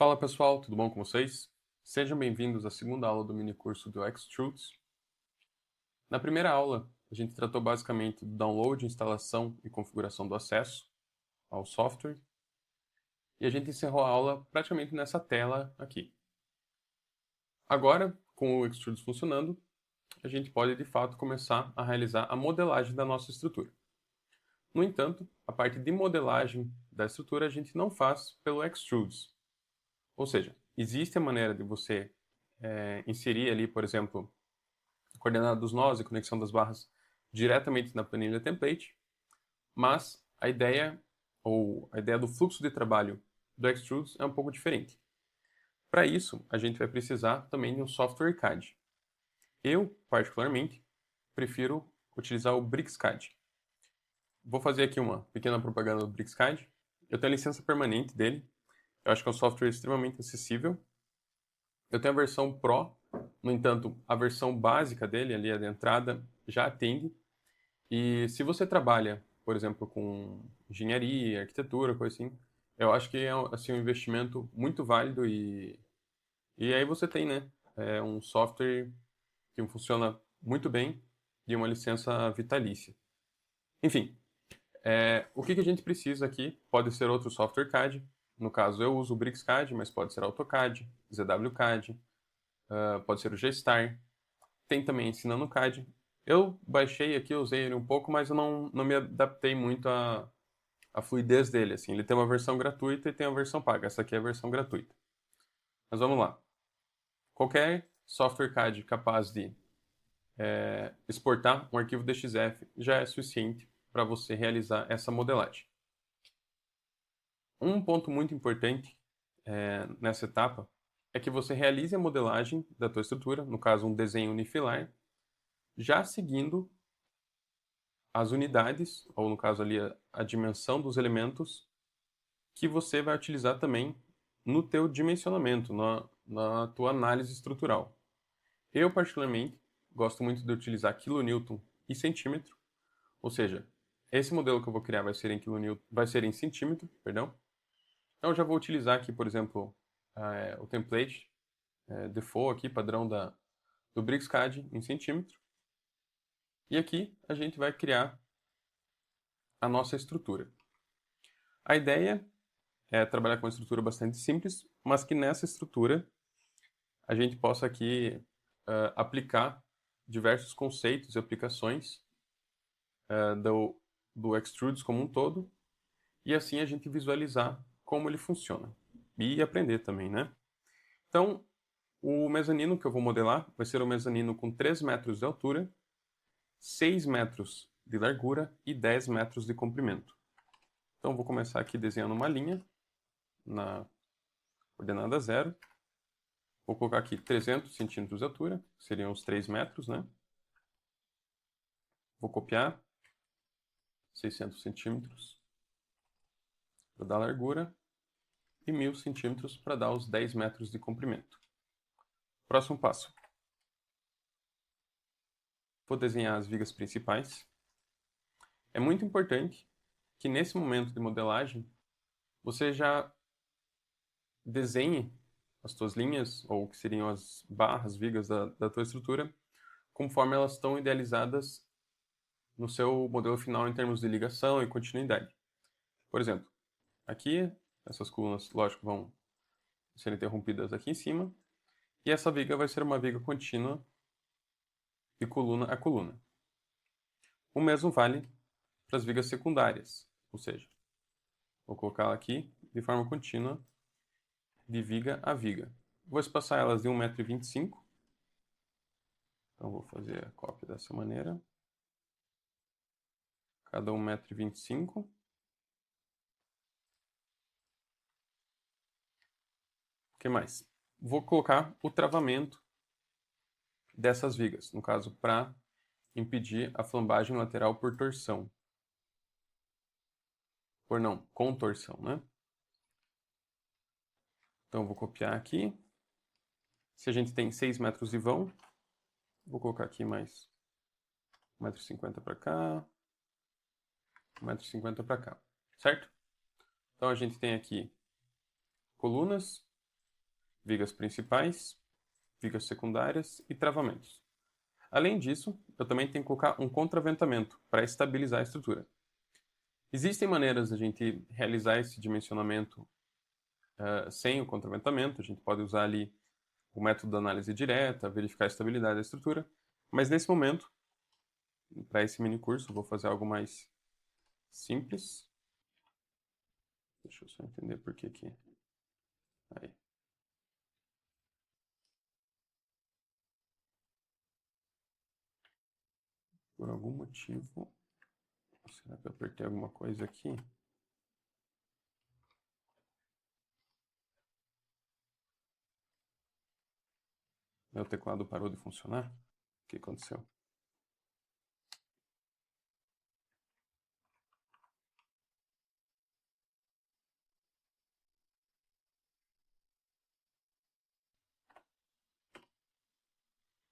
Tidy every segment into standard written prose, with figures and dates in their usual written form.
Fala pessoal, tudo bom com vocês? Sejam bem-vindos à segunda aula do mini curso do Extrudes. Na primeira aula, a gente tratou basicamente do download, instalação e configuração do acesso ao software. E a gente encerrou a aula praticamente nessa tela aqui. Agora, com o Extrudes funcionando, a gente pode de fato começar a realizar a modelagem da nossa estrutura. No entanto, a parte de modelagem da estrutura a gente não faz pelo Extrudes. Ou seja, existe a maneira de você inserir ali, por exemplo, a coordenada dos nós e conexão das barras diretamente na planilha template, mas a ideia do fluxo de trabalho do Extrudes é um pouco diferente. Para isso, a gente vai precisar também de um software CAD. Eu, particularmente, prefiro utilizar o BricsCAD. Vou fazer aqui uma pequena propaganda do BricsCAD. Eu tenho a licença permanente dele. Eu acho que é um software extremamente acessível. Eu tenho a versão Pro, no entanto, a versão básica dele, ali a de entrada, já atende. E se você trabalha, por exemplo, com engenharia, arquitetura, coisa assim, eu acho que é assim, um investimento muito válido e aí você tem, né, um software que funciona muito bem e uma licença vitalícia. Enfim, o que a gente precisa aqui pode ser outro software CAD. No caso, eu uso o BricsCAD, mas pode ser AutoCAD, ZWCAD, pode ser o G-Star. Tem também Ensinando CAD. Eu baixei aqui, usei ele um pouco, mas eu não me adaptei muito à fluidez dele. Assim. Ele tem uma versão gratuita e tem uma versão paga. Essa aqui é a versão gratuita. Mas vamos lá. Qualquer software CAD capaz de exportar um arquivo DXF já é suficiente para você realizar essa modelagem. Um ponto muito importante nessa etapa é que você realize a modelagem da tua estrutura, no caso um desenho unifilar, já seguindo as unidades, ou no caso ali a dimensão dos elementos que você vai utilizar também no teu dimensionamento, na tua análise estrutural. Eu, particularmente, gosto muito de utilizar quilonewton e centímetro, ou seja, esse modelo que eu vou criar vai ser em quilonewton, vai ser em centímetro, perdão. Então eu já vou utilizar aqui, por exemplo, o template default aqui, padrão do BricsCAD em centímetro. E aqui a gente vai criar a nossa estrutura. A ideia é trabalhar com uma estrutura bastante simples, mas que nessa estrutura a gente possa aqui aplicar diversos conceitos e aplicações do Extrudes como um todo, e assim a gente visualizar como ele funciona. E aprender também, né? Então, o mezanino que eu vou modelar vai ser um mezanino com 3 metros de altura, 6 metros de largura e 10 metros de comprimento. Então, vou começar aqui desenhando uma linha na coordenada 0. Vou colocar aqui 300 centímetros de altura, que seriam os 3 metros, né? Vou copiar 600 centímetros para dar largura e 1000 centímetros para dar os 10 metros de comprimento. Próximo passo. Vou desenhar as vigas principais. É muito importante que nesse momento de modelagem você já desenhe as tuas linhas, ou que seriam as barras, vigas da tua estrutura, conforme elas estão idealizadas no seu modelo final em termos de ligação e continuidade. Por exemplo, aqui, essas colunas, lógico, vão ser interrompidas aqui em cima, e essa viga vai ser uma viga contínua de coluna a coluna. O mesmo vale para as vigas secundárias, ou seja, vou colocá-la aqui de forma contínua de viga a viga. Vou espaçar elas de 1,25 m. Então vou fazer a cópia dessa maneira. Cada 1,25 m. O que mais? Vou colocar o travamento dessas vigas, no caso, para impedir a flambagem lateral por torção. Contorção, né? Então, vou copiar aqui. Se a gente tem 6 metros de vão, vou colocar aqui mais 1,50 m para cá, 1,50 m para cá, certo? Então, a gente tem aqui colunas vigas principais, vigas secundárias e travamentos. Além disso, eu também tenho que colocar um contraventamento para estabilizar a estrutura. Existem maneiras de a gente realizar esse dimensionamento sem o contraventamento. A gente pode usar ali o método da análise direta, verificar a estabilidade da estrutura. Mas nesse momento, para esse mini curso, eu vou fazer algo mais simples. Deixa eu só entender por que aqui. Aí. Por algum motivo, será que eu apertei alguma coisa aqui? Meu teclado parou de funcionar? O que aconteceu?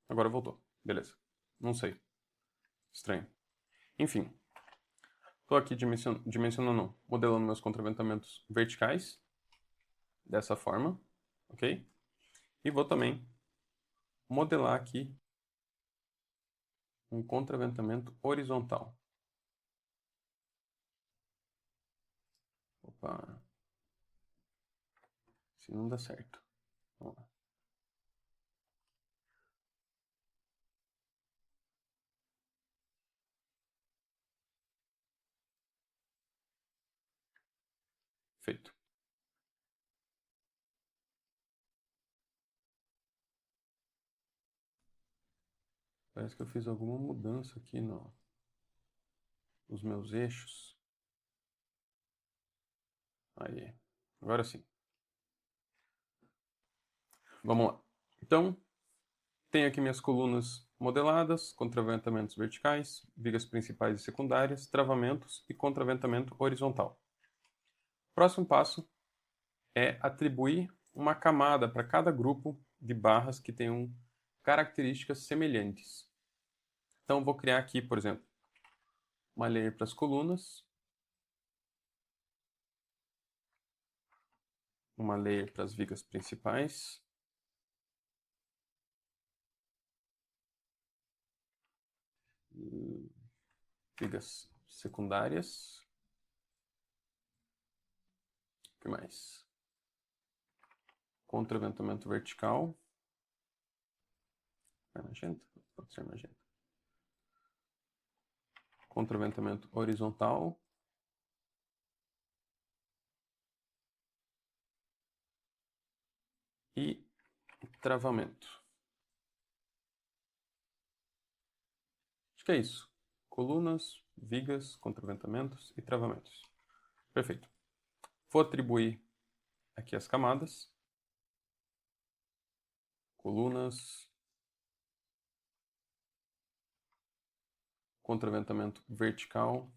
Agora voltou. Beleza. Não sei. Estranho. Enfim. Estou aqui dimensionando, modelando meus contraventamentos verticais. Dessa forma. Ok? E vou também modelar aqui um contraventamento horizontal. Opa. Se não dá certo. Vamos lá. Feito. Parece que eu fiz alguma mudança aqui nos meus eixos. Aí. Agora sim. Vamos lá. Então, tenho aqui minhas colunas modeladas, contraventamentos verticais, vigas principais e secundárias, travamentos e contraventamento horizontal. O próximo passo é atribuir uma camada para cada grupo de barras que tenham características semelhantes. Então, vou criar aqui, por exemplo, uma layer para as colunas, uma layer para as vigas principais, vigas secundárias. O que mais? Contraventamento vertical. É magenta? Pode ser magenta. Contraventamento horizontal. E travamento. Acho que é isso. Colunas, vigas, contraventamentos e travamentos. Perfeito. Vou atribuir aqui as camadas. Colunas. Contraventamento vertical.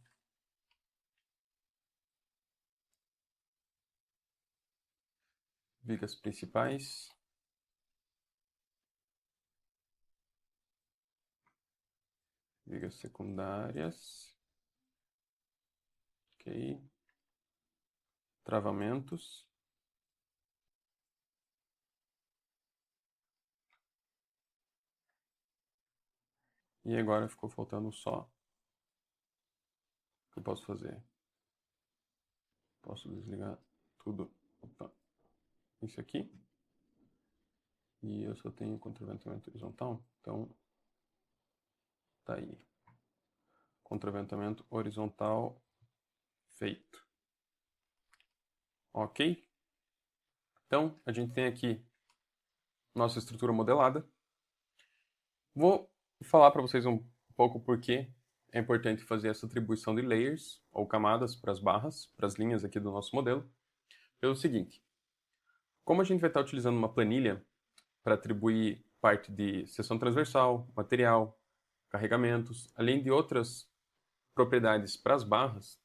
Vigas principais. Vigas secundárias. Ok. Travamentos. E agora ficou faltando só o que eu posso fazer. Posso desligar tudo. Opa. Isso aqui. E eu só tenho contraventamento horizontal. Então, tá aí. Contraventamento horizontal feito. Ok? Então, a gente tem aqui nossa estrutura modelada. Vou falar para vocês um pouco por que é importante fazer essa atribuição de layers, ou camadas, para as barras, para as linhas aqui do nosso modelo. Pelo seguinte, como a gente vai estar utilizando uma planilha para atribuir parte de seção transversal, material, carregamentos, além de outras propriedades para as barras,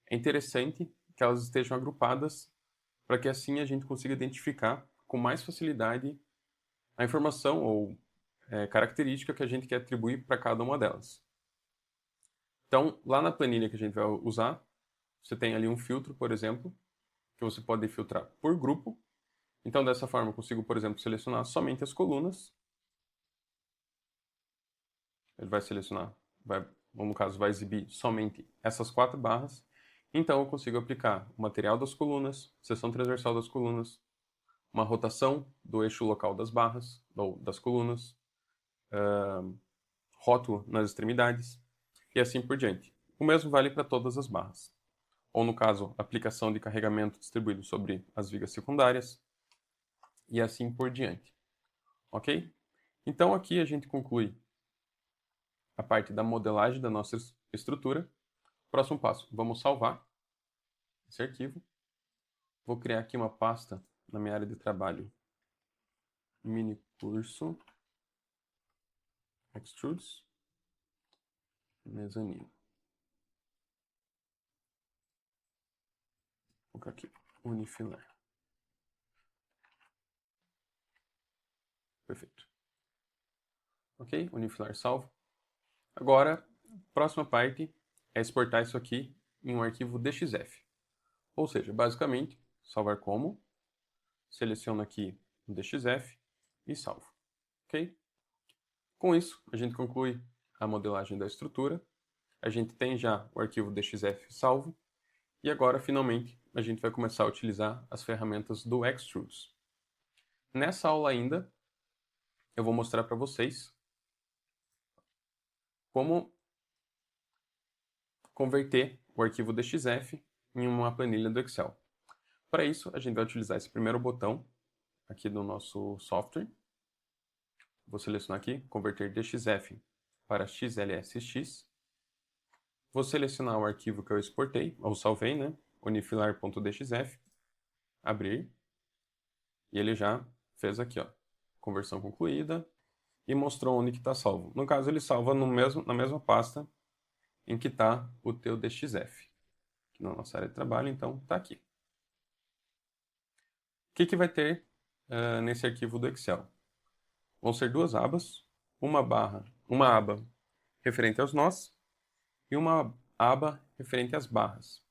é interessante que elas estejam agrupadas para que assim a gente consiga identificar com mais facilidade a informação ou característica que a gente quer atribuir para cada uma delas. Então, lá na planilha que a gente vai usar, você tem ali um filtro, por exemplo, que você pode filtrar por grupo, Então, dessa forma, eu consigo, por exemplo, selecionar somente as colunas. Ele vai selecionar, no caso, vai exibir somente essas 4 barras. Então, eu consigo aplicar o material das colunas, seção transversal das colunas, uma rotação do eixo local das barras, ou das colunas, rótulo nas extremidades, e assim por diante. O mesmo vale para todas as barras. Ou, no caso, aplicação de carregamento distribuído sobre as vigas secundárias, e assim por diante. Ok? Então, aqui a gente conclui a parte da modelagem da nossa estrutura. Próximo passo, vamos salvar esse arquivo. Vou criar aqui uma pasta na minha área de trabalho, mini curso Extrudes mezanino. Vou colocar aqui unifilar. Perfeito. Ok, unifilar salvo. Agora, próxima parte é exportar isso aqui em um arquivo DXF. Ou seja, basicamente, salvar como, seleciono aqui o DXF e salvo. Ok? Com isso, a gente conclui a modelagem da estrutura. A gente tem já o arquivo DXF salvo. E agora, finalmente, a gente vai começar a utilizar as ferramentas do Extrudes. Nessa aula ainda, eu vou mostrar para vocês como converter o arquivo DXF em uma planilha do Excel. Para isso, a gente vai utilizar esse primeiro botão aqui do nosso software. Vou selecionar aqui, converter DXF para XLSX. Vou selecionar o arquivo que eu exportei, ou salvei, né? unifilar.dxf. Abrir. E ele já fez aqui, ó, conversão concluída e mostrou onde que está salvo. No caso, ele salva na mesma pasta em que está o teu DXF. Aqui na nossa área de trabalho, então está aqui. O que vai ter nesse arquivo do Excel? Vão ser 2 abas, uma aba referente aos nós e uma aba referente às barras.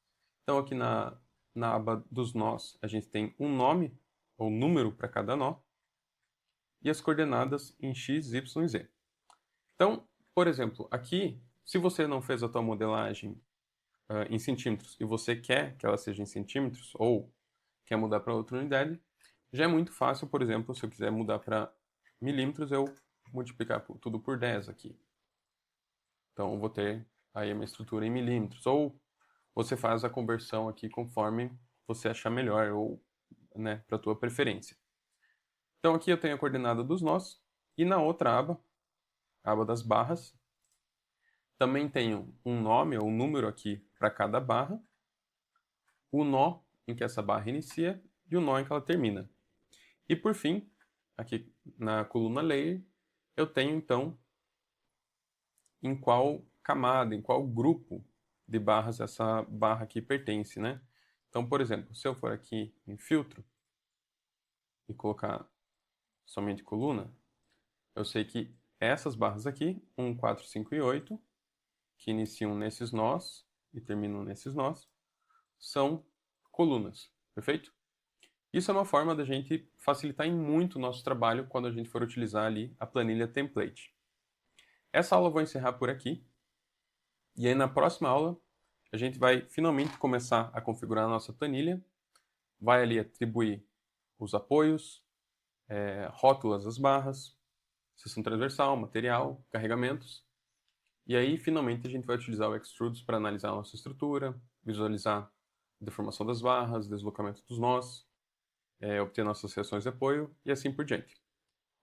Então aqui na aba dos nós, a gente tem um nome ou número para cada nó e as coordenadas em x, y e z. Então, por exemplo, aqui, se você não fez a tua modelagem em centímetros e você quer que ela seja em centímetros ou quer mudar para outra unidade, já é muito fácil, por exemplo, se eu quiser mudar para milímetros, eu multiplicar tudo por 10 aqui. Então, eu vou ter aí a minha estrutura em milímetros. Ou você faz a conversão aqui conforme você achar melhor ou, né, para a tua preferência. Então, aqui eu tenho a coordenada dos nós e na outra aba, a aba das barras, também tenho um nome ou um número aqui para cada barra, o nó em que essa barra inicia e o nó em que ela termina. E por fim, aqui na coluna Layer, eu tenho então em qual camada, em qual grupo de barras essa barra aqui pertence, né? Então, por exemplo, se eu for aqui em filtro e colocar somente coluna, eu sei que essas barras aqui, 1, 4, 5 e 8, que iniciam nesses nós e terminam nesses nós, são colunas, perfeito? Isso é uma forma da gente facilitar em muito o nosso trabalho quando a gente for utilizar ali a planilha template. Essa aula eu vou encerrar por aqui. E aí na próxima aula a gente vai finalmente começar a configurar a nossa planilha. Vai ali atribuir os apoios, rótulas às barras, seção transversal, material, carregamentos. E aí finalmente a gente vai utilizar o Extrudes para analisar a nossa estrutura, visualizar a deformação das barras, deslocamento dos nós, obter nossas seções de apoio e assim por diante.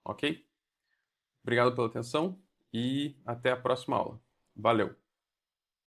Ok? Obrigado pela atenção e até a próxima aula. Valeu!